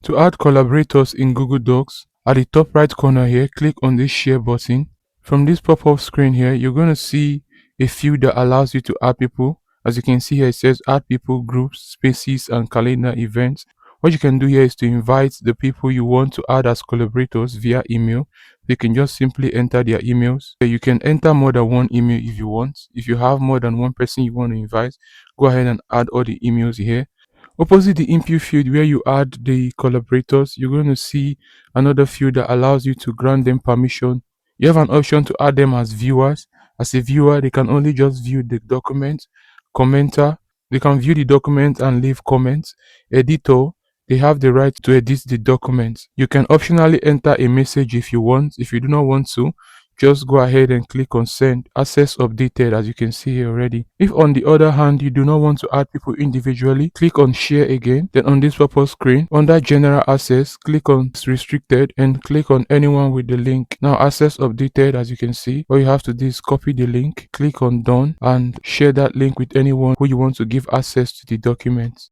To add collaborators in Google Docs, at the top right corner here, click on this share button. From this pop-up screen here, you're going to see a field that allows you to add people. As you can see here, it says add people, groups, spaces, and calendar events. What you can do here is to invite the people you want to add as collaborators via email. You can just simply enter their emails. You can enter more than one email if you want. If you have more than one person you want to invite, go ahead and add all the emails here. Opposite the input field where you add the collaborators, you're going to see another field that allows you to grant them permission. You have an option to add them as viewers. As a viewer, they can only just view the document. Commenter, they can view the document and leave comments. Editor, they have the right to edit the document. You can optionally enter a message if you want. If you do not want to, just go ahead and click on send. Access updated, as you can see here already. If on the other hand you do not want to add people individually, click on share again. Then on this pop-up screen, under general access, click on restricted and click on anyone with the link. Now access updated, as you can see. All you have to do is copy the link, click on done, and share that link with anyone who you want to give access to the document.